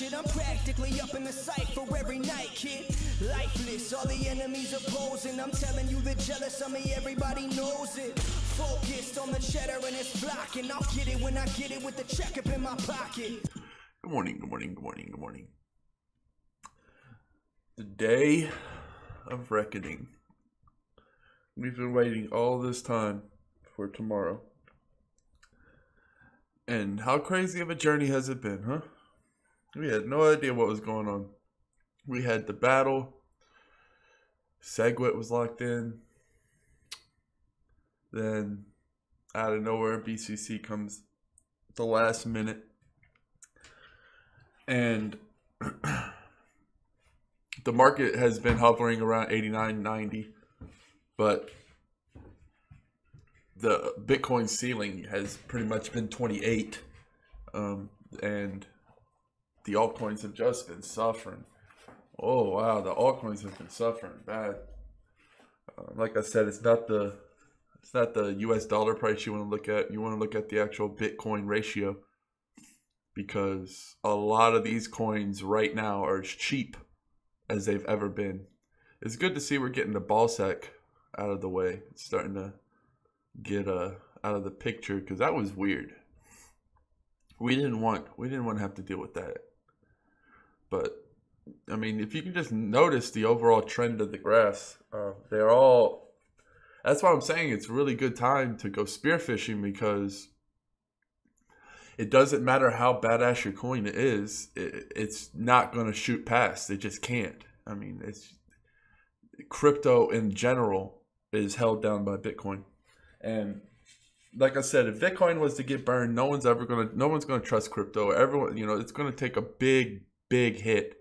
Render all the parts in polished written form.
shit. I'm practically up in the sight for every night, kid. Lifeless, all the enemies opposing. I'm telling you, the jealous of me, everybody knows it. Focused on the cheddar and it's flocking. I'll get it when I get it with the check up in my pocket. Good morning, good morning, good morning, good morning. The day of reckoning. We've been waiting all this time for tomorrow. And how crazy of a journey has it been, huh? We had no idea what was going on. We had the battle. SegWit was locked in. Then, out of nowhere, BCC comes at the last minute. And the market has been hovering around 89, 90. But the Bitcoin ceiling has pretty much been 28. And the altcoins have just been suffering. Oh, wow. The altcoins have been suffering bad. Like I said, it's not the US dollar price you want to look at. You want to look at the actual Bitcoin ratio. Because a lot of these coins right now are as cheap as they've ever been. It's good to see we're getting the ball sack out of the way. It's starting to get out of the picture because that was weird. We didn't want to have to deal with that. But I mean, if you can just notice the overall trend of the graphs, they're all. That's why I'm saying it's a really good time to go spearfishing because it doesn't matter how badass your coin is, it's not going to shoot past. It just can't. I mean, it's crypto in general is held down by Bitcoin. And like I said, if Bitcoin was to get burned, no one's going to trust crypto. Everyone, it's going to take a big hit.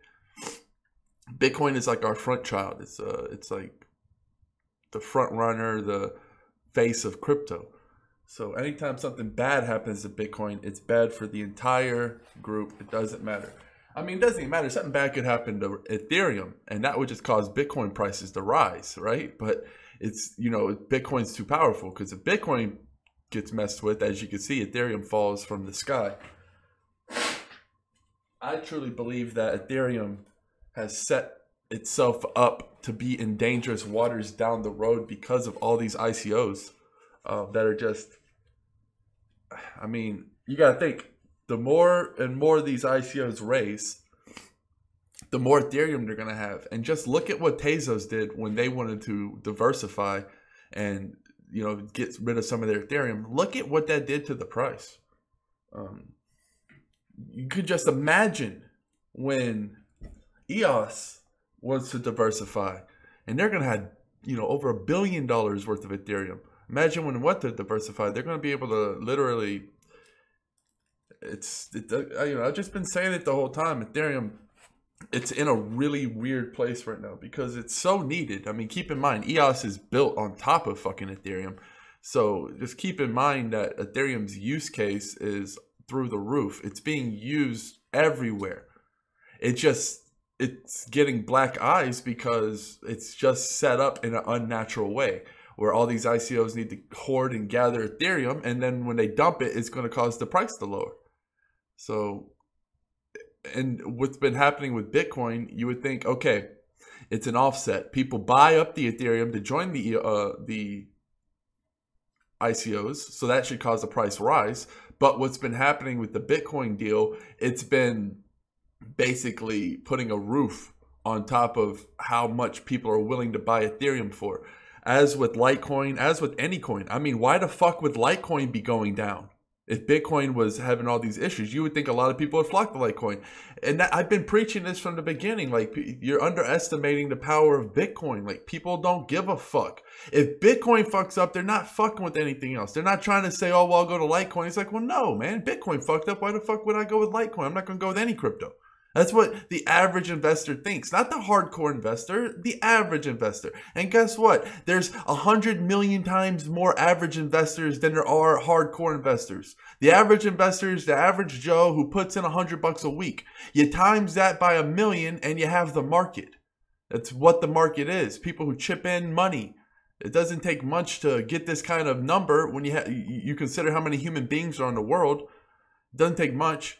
Bitcoin is like our front child. It's like the front runner, the face of crypto. So anytime something bad happens to Bitcoin, it's bad for the entire group. It doesn't matter. I mean, it doesn't even matter. Something bad could happen to Ethereum, and that would just cause Bitcoin prices to rise, right? But it's, Bitcoin's too powerful because if Bitcoin gets messed with, as you can see, Ethereum falls from the sky. I truly believe that Ethereum has set itself up to be in dangerous waters down the road because of all these ICOs that are just, I mean, you got to think, the more and more these ICOs raise, the more Ethereum they're going to have. And just look at what Tezos did when they wanted to diversify and, get rid of some of their Ethereum. Look at what that did to the price. You could just imagine when EOS wants to diversify and they're going to have, over $1 billion worth of Ethereum. Imagine when what to diversify, they're going to be able to literally, I've just been saying it the whole time. Ethereum, it's in a really weird place right now because it's so needed. I mean, keep in mind, EOS is built on top of fucking Ethereum. So just keep in mind that Ethereum's use case is through the roof. It's being used everywhere. It's getting black eyes because it's just set up in an unnatural way where all these ICOs need to hoard and gather Ethereum, and then when they dump it, it's going to cause the price to lower. So, and what's been happening with Bitcoin, you would think, okay, it's an offset. People buy up the Ethereum to join the ICOs, so that should cause the price rise. But what's been happening with the Bitcoin deal, it's been basically putting a roof on top of how much people are willing to buy Ethereum for. As with Litecoin, as with any coin. I mean, why the fuck would Litecoin be going down? If Bitcoin was having all these issues, you would think a lot of people would flock to Litecoin. And I've been preaching this from the beginning. Like, you're underestimating the power of Bitcoin. Like, people don't give a fuck. If Bitcoin fucks up, they're not fucking with anything else. They're not trying to say, oh, well, I'll go to Litecoin. It's like, well, no, man. Bitcoin fucked up. Why the fuck would I go with Litecoin? I'm not going to go with any crypto. That's what the average investor thinks. Not the hardcore investor, the average investor. And guess what? There's 100 million times more average investors than there are hardcore investors. The average investor is the average Joe who puts in $100 a week. You times that by 1 million and you have the market. That's what the market is. People who chip in money. It doesn't take much to get this kind of number when you consider how many human beings are in the world. It doesn't take much.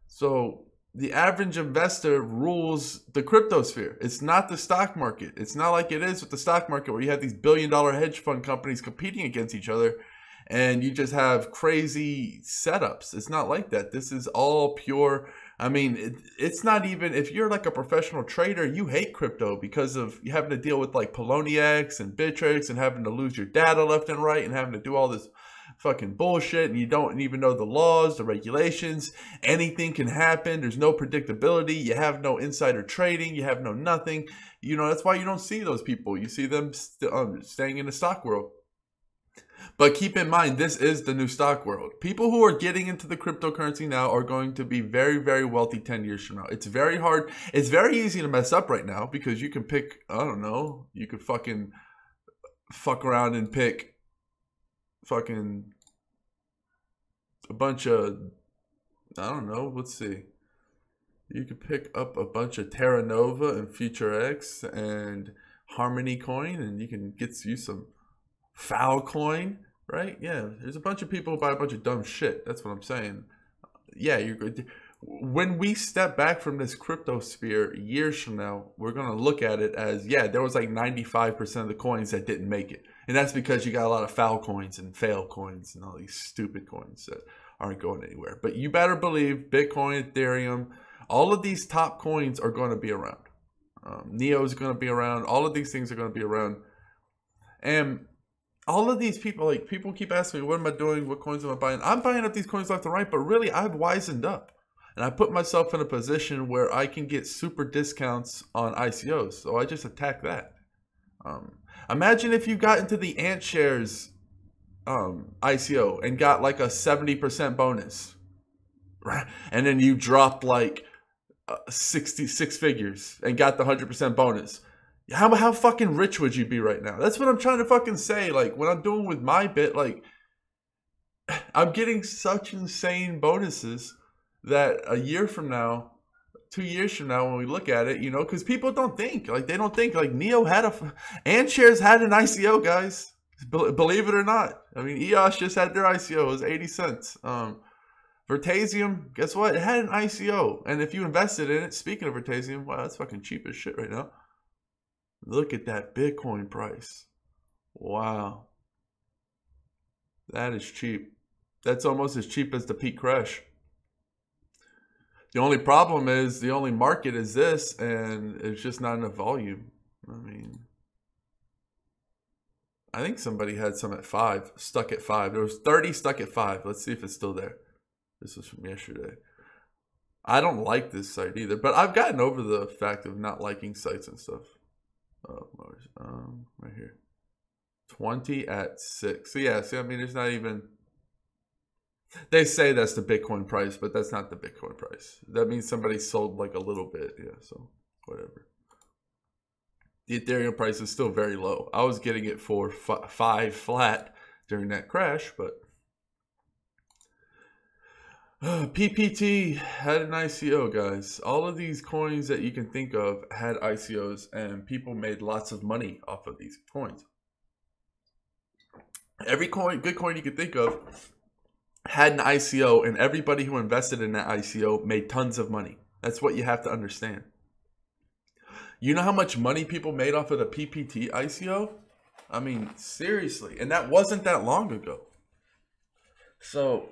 So the average investor rules the crypto sphere. It's not the stock market. It's not like it is with the stock market where you have these billion-dollar hedge fund companies competing against each other and you just have crazy setups. It's not like that. This is all pure. I mean, it's not even, if you're like a professional trader, you hate crypto because of you having to deal with like Poloniex and Bittrex and having to lose your data left and right and having to do all this fucking bullshit, and you don't even know the laws, the regulations. Anything can happen. There's no predictability. You have no insider trading. You have no nothing. You know, that's why you don't see those people. You see them staying in the stock world. But keep in mind, this is the new stock world. People who are getting into the cryptocurrency now are going to be very, very wealthy 10 years from now. It's very hard. It's very easy to mess up right now because you can pick, I don't know, you could fucking fuck around and pick fucking a bunch of, I don't know, let's see. You could pick up a bunch of Terra Nova and Future X and Harmony Coin, and you can get you some Foul Coin, right? Yeah, there's a bunch of people who buy a bunch of dumb shit. That's what I'm saying. Yeah, you're good. When we step back from this crypto sphere years from now, we're going to look at it as, yeah, there was like 95% of the coins that didn't make it. And that's because you got a lot of foul coins and fail coins and all these stupid coins that aren't going anywhere. But you better believe Bitcoin, Ethereum, all of these top coins are going to be around. Neo is going to be around. All of these things are going to be around. And all of these people, like, people keep asking me, what am I doing? What coins am I buying? I'm buying up these coins left and right, but really I've wisened up. And I put myself in a position where I can get super discounts on ICOs. So I just attack that. Imagine if you got into the AntShares ICO and got like a 70% bonus, right? And then you dropped like 66 figures and got the 100% bonus. How fucking rich would you be right now? That's what I'm trying to fucking say. Like, what I'm doing with my bit, like, I'm getting such insane bonuses that a year from now, 2 years from now, when we look at it, you know, because people don't think, like, they don't think, like, Neo had AntShares had an ICO, guys. Believe it or not. I mean, EOS just had their ICO. It was 80 cents. Vertasium, guess what? It had an ICO. And if you invested in it, speaking of Vertasium, wow, that's fucking cheap as shit right now. Look at that Bitcoin price. Wow. That is cheap. That's almost as cheap as the peak crash. The only problem is the only market is this, and it's just not enough volume. I mean, I think somebody had some at 5, stuck at 5. There was 30 stuck at 5. Let's see if it's still there. This was from yesterday. I don't like this site either, but I've gotten over the fact of not liking sites and stuff. Right here. 20 at 6. So yeah, see, I mean, there's not even... They say that's the Bitcoin price, but that's not the Bitcoin price. That means somebody sold like a little bit. Yeah, so whatever. The Ethereum price is still very low. I was getting it for 5 flat during that crash, but PPT had an ICO, guys. All of these coins that you can think of had ICOs, and people made lots of money off of these coins. Every coin, good coin you can think of, had an ICO, and everybody who invested in that ICO made tons of money. That's what you have to understand. You know how much money people made off of the PPT ICO? I mean, seriously. And that wasn't that long ago. So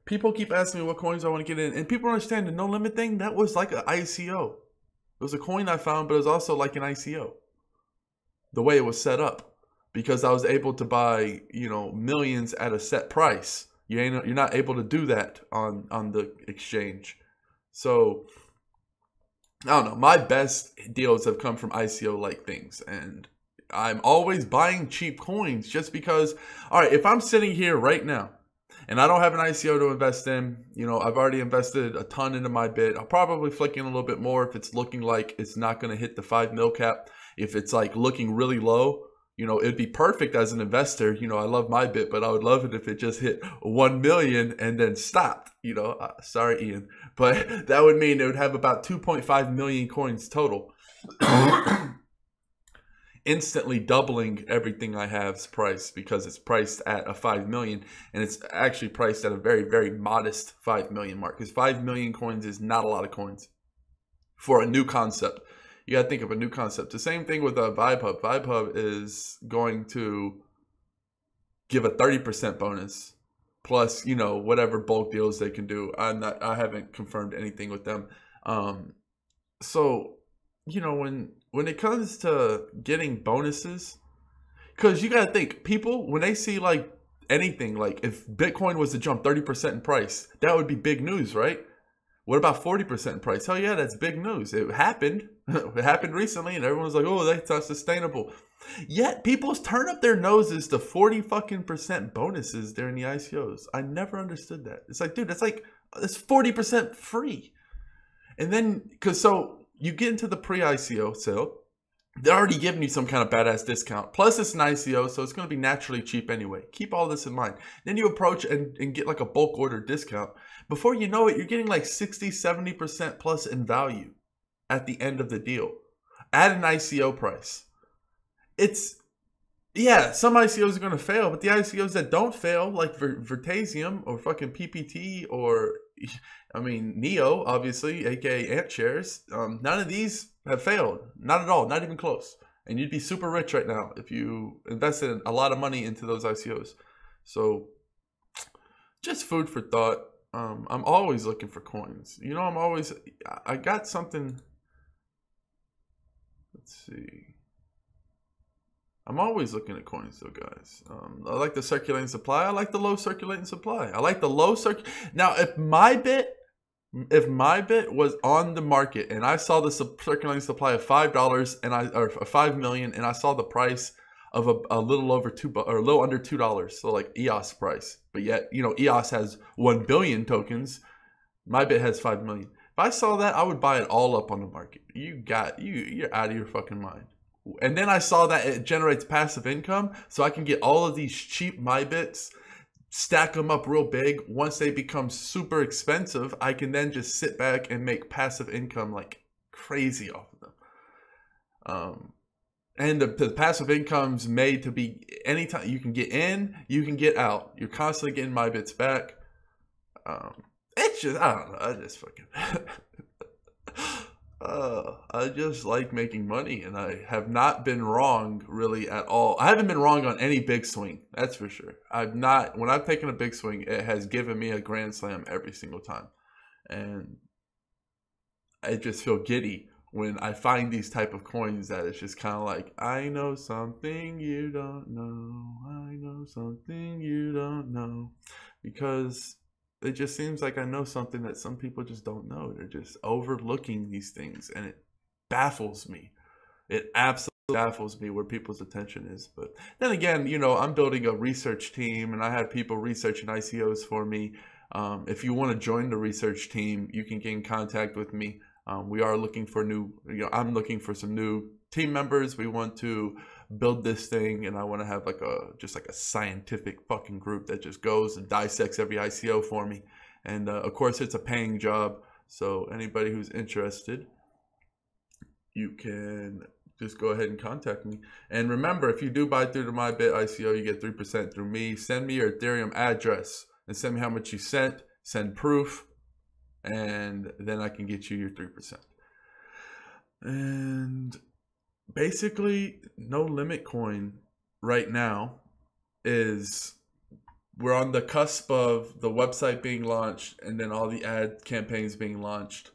people keep asking me what coins I want to get in. And people understand the no limit thing, that was like an ICO. It was a coin I found, but it was also like an ICO. The way it was set up. Because I was able to buy, you know, millions at a set price. You're not able to do that on the exchange. So, I don't know. My best deals have come from ICO-like things. And I'm always buying cheap coins just because, all right, if I'm sitting here right now and I don't have an ICO to invest in, you know, I've already invested a ton into my bit. I'll probably flick in a little bit more if it's looking like it's not going to hit the 5 mil cap. If it's like looking really low, you know, it'd be perfect as an investor. You know, I love my bit, but I would love it if it just hit 1 million and then stopped. You know, sorry, Ian, but that would mean it would have about 2.5 million coins total. instantly doubling everything I have's price because it's priced at a 5 million, and it's actually priced at a very, very modest 5 million mark, because 5 million coins is not a lot of coins for a new concept. You got to think of a new concept. The same thing with Vibe Hub. Vibe Hub is going to give a 30% bonus plus, you know, whatever bulk deals they can do. I haven't confirmed anything with them. So, you know, when it comes to getting bonuses, because you got to think, people, when they see like anything, like if Bitcoin was to jump 30% in price, that would be big news, right? What about 40% in price? Hell yeah, that's big news. It happened. It happened recently, and everyone's like, oh, that's not sustainable. Yet people turn up their noses to 40% bonuses during the ICOs. I never understood that. It's like, dude, it's 40% free. And then, so you get into the pre-ICO sale, they're already giving you some kind of badass discount. Plus it's an ICO, so it's going to be naturally cheap anyway. Keep all this in mind. Then you approach and get like a bulk order discount. Before you know it, you're getting like 60, 70% plus in value at the end of the deal at an ICO price. It's, yeah, some ICOs are going to fail, but the ICOs that don't fail, like Vertasium or fucking PPT or, I mean, Neo, obviously, aka Ant Shares, none of these have failed. Not at all, not even close. And you'd be super rich right now if you invested a lot of money into those ICOs. So, just food for thought. I'm always looking for coins. You know, I got something. Let's see. I'm always looking at coins though, guys. I like the circulating supply. I like the low circulating supply. I like the low Now, if my bit was on the market and I saw the circulating supply of $5 or 5 million, and I saw the price of a little over or a little under $2, so like EOS price, but yet, you know, EOS has 1 billion tokens. My bit has 5 million. If I saw that, I would buy it all up on the market. You're out of your fucking mind. And then I saw that it generates passive income, so I can get all of these cheap my bits, stack them up real big. Once they become super expensive, I can then just sit back and make passive income like crazy off of them. And the passive income's made to be anytime you can get in, you can get out. You're constantly getting my bits back. It's just, I don't know, I just fucking I just like making money, and I have not been wrong really at all. I haven't been wrong on any big swing, that's for sure. When I've taken a big swing, it has given me a grand slam every single time. And I just feel giddy when I find these type of coins that it's just kind of like, I know something you don't know. I know something you don't know. Because it just seems like I know something that some people just don't know. They're just overlooking these things, and it baffles me. It absolutely baffles me where people's attention is. But then again, you know, I'm building a research team, and I have people researching ICOs for me. If you want to join the research team, you can get in contact with me. We are looking for I'm looking for some new team members. We want to build this thing, and I want to have just like a scientific fucking group that just goes and dissects every ICO for me. And of course, it's a paying job. So anybody who's interested, you can just go ahead and contact me. And remember, if you do buy through the MyBit ICO, you get 3% through me. Send me your Ethereum address and send me how much you sent. Send proof, and then I can get you your 3%. And basically, No Limit Coin right now we're on the cusp of the website being launched and then all the ad campaigns being launched.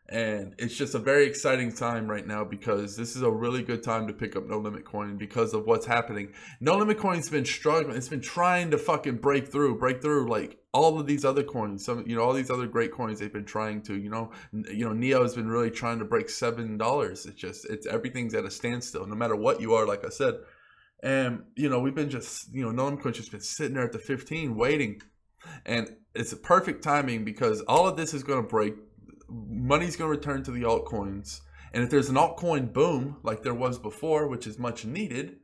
And it's just a very exciting time right now, because this is a really good time to pick up No Limit Coin because of what's happening. No Limit Coin's been struggling. It's been trying to fucking break through like all of these other coins. All these other great coins they've been trying to, Neo has been really trying to break $7. It's everything's at a standstill, no matter what you are, like I said. And, we've been No Limit Coin's just been sitting there at the 15 waiting. And it's a perfect timing, because all of this is going to break. Money's going to return to the altcoins, and if there's an altcoin boom like there was before, which is much needed,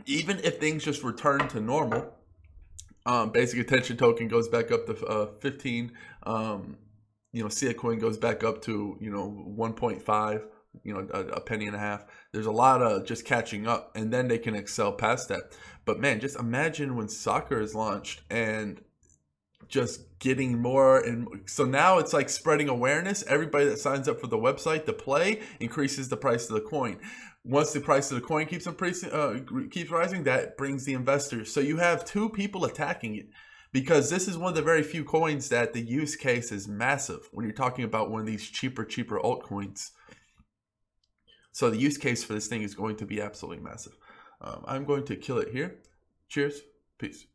even if things just return to normal, basic attention token goes back up to 15, Sia coin goes back up to 1.5, you know, a penny and a half. There's a lot of just catching up, and then they can excel past that. But man, just imagine when soccer is launched and just getting more. And so now it's like spreading awareness. Everybody that signs up for the website to play increases the price of the coin. Once the price of the coin keeps rising, that brings the investors. So you have two people attacking it, because this is one of the very few coins that the use case is massive when you're talking about one of these cheaper altcoins. So the use case for this thing is going to be absolutely massive. I'm going to kill it here. Cheers. Peace.